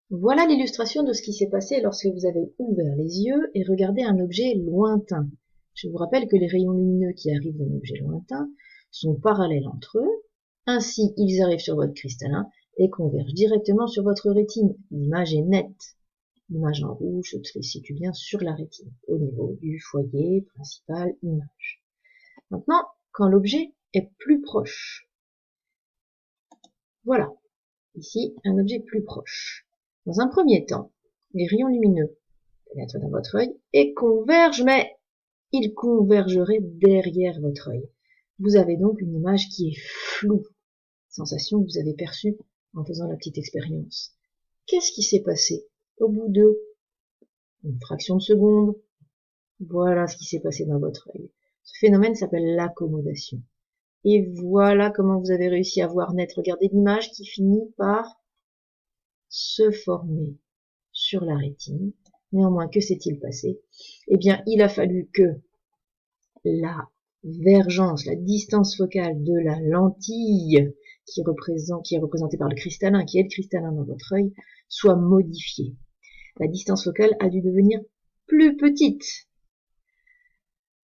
Voilà l'illustration de ce qui s'est passé lorsque vous avez ouvert les yeux et regardé un objet lointain. Je vous rappelle que les rayons lumineux qui arrivent d'un objet lointain sont parallèles entre eux, ainsi ils arrivent sur votre cristallin et convergent directement sur votre rétine. L'image est nette. L'image en rouge se situe bien sur la rétine, au niveau du foyer principal image. Maintenant, quand l'objet est plus proche, voilà, ici un objet plus proche. Dans un premier temps, les rayons lumineux pénètrent dans votre œil et convergent, mais ils convergeraient derrière votre œil. Vous avez donc une image qui est floue, sensation que vous avez perçue en faisant la petite expérience. Qu'est-ce qui s'est passé au bout de une fraction de seconde? Voilà ce qui s'est passé dans votre œil. Ce phénomène s'appelle l'accommodation. Et voilà comment vous avez réussi à voir net. Regardez l'image qui finit par se former sur la rétine. Néanmoins, que s'est-il passé? Eh bien, il a fallu que la vergence, la distance focale de la lentille qui est représentée par le cristallin, qui est le cristallin dans votre œil, soit modifiée. La distance focale a dû devenir plus petite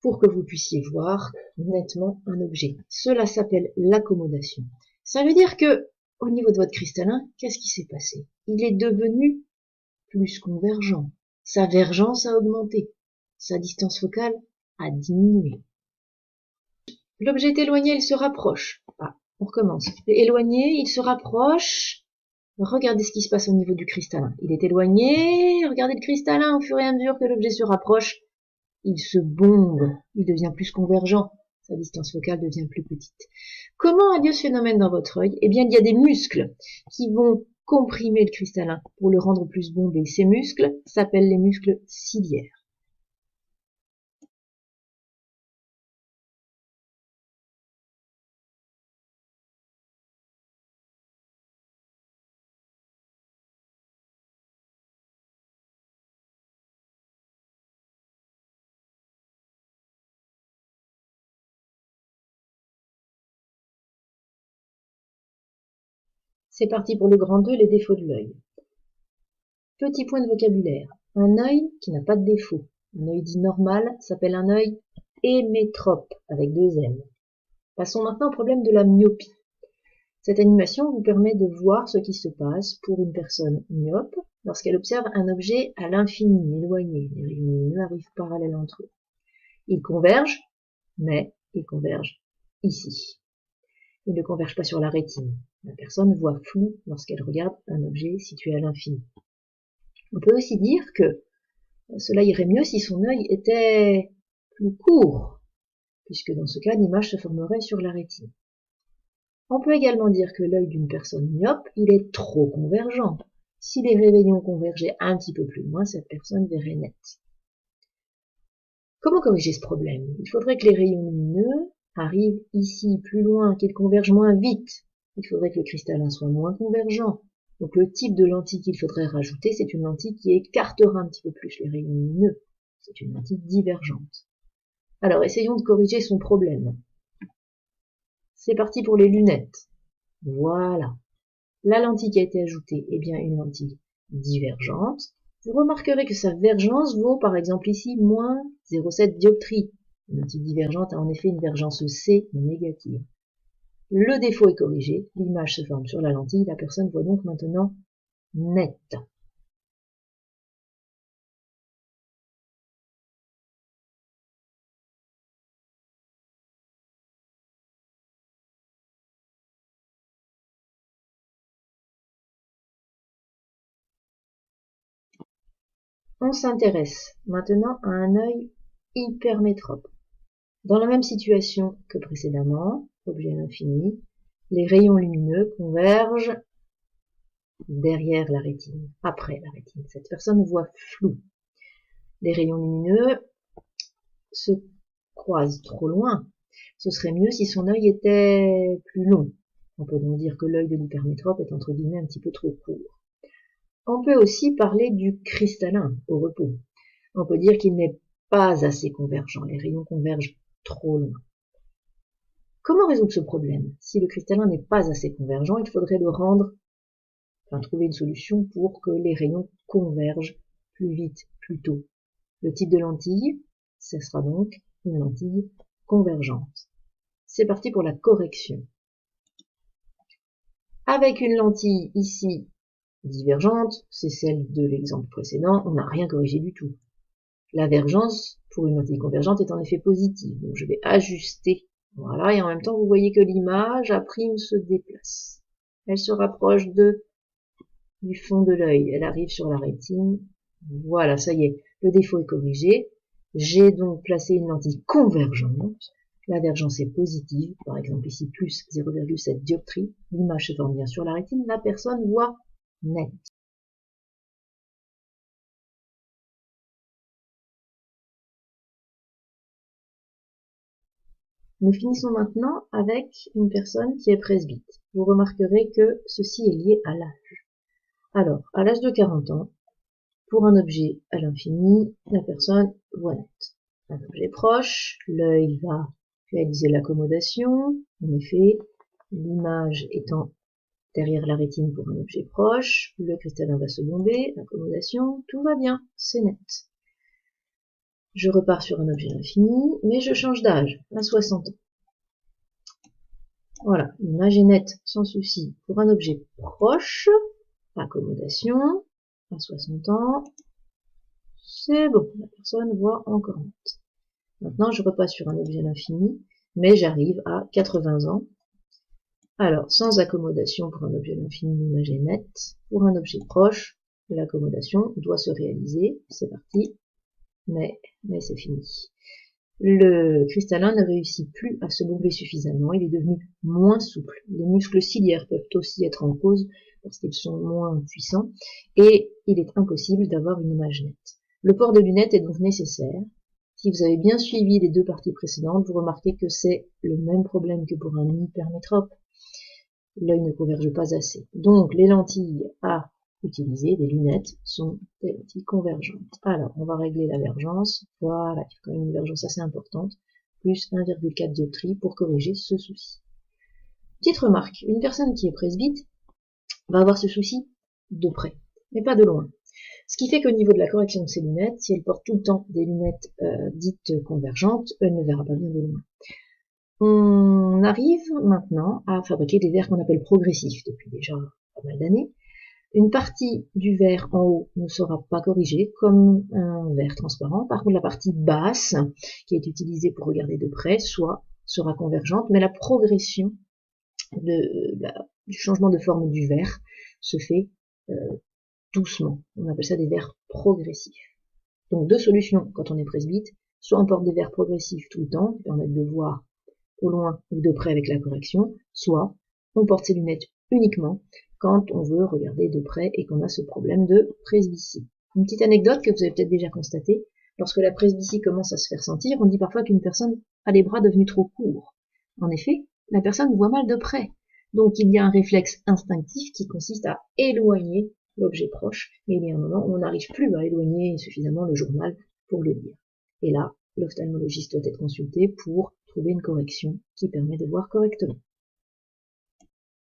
pour que vous puissiez voir nettement un objet. Cela s'appelle l'accommodation. Ça veut dire que, au niveau de votre cristallin, qu'est-ce qui s'est passé? Il est devenu plus convergent. Sa vergence a augmenté. Sa distance focale a diminué. L'objet est éloigné, il se rapproche. Ah, on recommence. Éloigné, il se rapproche. Regardez ce qui se passe au niveau du cristallin. Il est éloigné. Regardez le cristallin au fur et à mesure que l'objet se rapproche. Il se bombe. Il devient plus convergent. Sa distance focale devient plus petite. Comment a lieu ce phénomène dans votre œil? Eh bien, il y a des muscles qui vont comprimer le cristallin pour le rendre plus bombé. Ces muscles s'appellent les muscles ciliaires. C'est parti pour le grand 2, les défauts de l'œil. Petit point de vocabulaire. Un œil qui n'a pas de défaut. Un œil dit normal s'appelle un œil hémétrope, avec 2 M. Passons maintenant au problème de la myopie. Cette animation vous permet de voir ce qui se passe pour une personne myope lorsqu'elle observe un objet à l'infini, éloigné. Les rayons lumineux arrivent parallèles entre eux. Ils convergent, mais ils convergent ici. Ils ne convergent pas sur la rétine. La personne voit flou lorsqu'elle regarde un objet situé à l'infini. On peut aussi dire que cela irait mieux si son œil était plus court, puisque dans ce cas, l'image se formerait sur la rétine. On peut également dire que l'œil d'une personne myope, il est trop convergent. Si les rayons convergeaient un petit peu plus loin, cette personne verrait net. Comment corriger ce problème? Il faudrait que les rayons lumineux arrivent ici plus loin, qu'ils convergent moins vite. Il faudrait que le cristallin soit moins convergent. Donc le type de lentille qu'il faudrait rajouter, c'est une lentille qui écartera un petit peu plus les rayons lumineux. C'est une lentille divergente. Alors essayons de corriger son problème. C'est parti pour les lunettes. Voilà. La lentille qui a été ajoutée est bien une lentille divergente. Vous remarquerez que sa vergence vaut par exemple ici moins 0,7 dioptrie. Une lentille divergente a en effet une vergence C négative. Le défaut est corrigé, l'image se forme sur la lentille, la personne voit donc maintenant net. On s'intéresse maintenant à un œil hypermétrope. Dans la même situation que précédemment, objet à l'infini, les rayons lumineux convergent derrière la rétine, après la rétine. Cette personne voit flou. Les rayons lumineux se croisent trop loin. Ce serait mieux si son œil était plus long. On peut donc dire que l'œil de l'hypermétrope est entre guillemets un petit peu trop court. On peut aussi parler du cristallin au repos. On peut dire qu'il n'est pas assez convergent. Les rayons convergent trop loin. Comment résoudre ce problème? Si le cristallin n'est pas assez convergent, il faudrait le rendre enfin trouver une solution pour que les rayons convergent plus vite, plus tôt. Le type de lentille, ce sera donc une lentille convergente. C'est parti pour la correction. Avec une lentille ici divergente, c'est celle de l'exemple précédent, on n'a rien corrigé du tout. La vergence pour une lentille convergente est en effet positive, donc je vais ajuster. Voilà, et en même temps, vous voyez que l'image A' se déplace. Elle se rapproche du fond de l'œil, elle arrive sur la rétine. Voilà, ça y est, le défaut est corrigé. J'ai donc placé une lentille convergente. La vergence est positive, par exemple ici plus 0,7 dioptrie. L'image se forme bien sur la rétine, la personne voit net. Nous finissons maintenant avec une personne qui est presbyte. Vous remarquerez que ceci est lié à l'âge. Alors, à l'âge de 40 ans, pour un objet à l'infini, la personne voit net. Un objet proche, l'œil va réaliser l'accommodation. En effet, l'image étant derrière la rétine pour un objet proche, le cristallin va se bomber, accommodation, tout va bien, c'est net. Je repars sur un objet infini, mais je change d'âge, à 60 ans. Voilà, l'image est nette, sans souci. Pour un objet proche, accommodation, à 60 ans, c'est bon, la personne voit encore net. Maintenant, je repasse sur un objet à l'infini, mais j'arrive à 80 ans. Alors, sans accommodation pour un objet à l'infini, l'image est nette. Pour un objet proche, l'accommodation doit se réaliser. C'est parti. Mais c'est fini. Le cristallin ne réussit plus à se bomber suffisamment. Il est devenu moins souple. Les muscles ciliaires peuvent aussi être en cause parce qu'ils sont moins puissants. Et il est impossible d'avoir une image nette. Le port de lunettes est donc nécessaire. Si vous avez bien suivi les deux parties précédentes, vous remarquez que c'est le même problème que pour un hypermétrope. L'œil ne converge pas assez. Donc, les lentilles à utiliser, les lunettes, sont des lentilles convergentes. Alors, on va régler la vergence. Voilà, il y a quand même une vergence assez importante, plus 1,4 dioptrie pour corriger ce souci. Petite remarque, une personne qui est presbyte va avoir ce souci de près, mais pas de loin. Ce qui fait qu'au niveau de la correction de ses lunettes, si elle porte tout le temps des lunettes dites convergentes, elle ne verra pas bien de loin. On arrive maintenant à fabriquer des verres qu'on appelle progressifs depuis déjà pas mal d'années. Une partie du verre en haut ne sera pas corrigée comme un verre transparent. Par contre, la partie basse, qui est utilisée pour regarder de près, sera convergente, mais la progression du changement de forme du verre se fait doucement. On appelle ça des verres progressifs. Donc deux solutions quand on est presbyte. Soit on porte des verres progressifs tout le temps, qui permettent de voir au loin ou de près avec la correction, soit on porte ses lunettes uniquement quand on veut regarder de près et qu'on a ce problème de presbytie. Une petite anecdote que vous avez peut-être déjà constatée, lorsque la presbytie commence à se faire sentir, on dit parfois qu'une personne a les bras devenus trop courts. En effet, la personne voit mal de près. Donc il y a un réflexe instinctif qui consiste à éloigner l'objet proche, mais il y a un moment où on n'arrive plus à éloigner suffisamment le journal pour le lire. Et là, l'ophtalmologiste doit être consulté pour trouver une correction qui permet de voir correctement.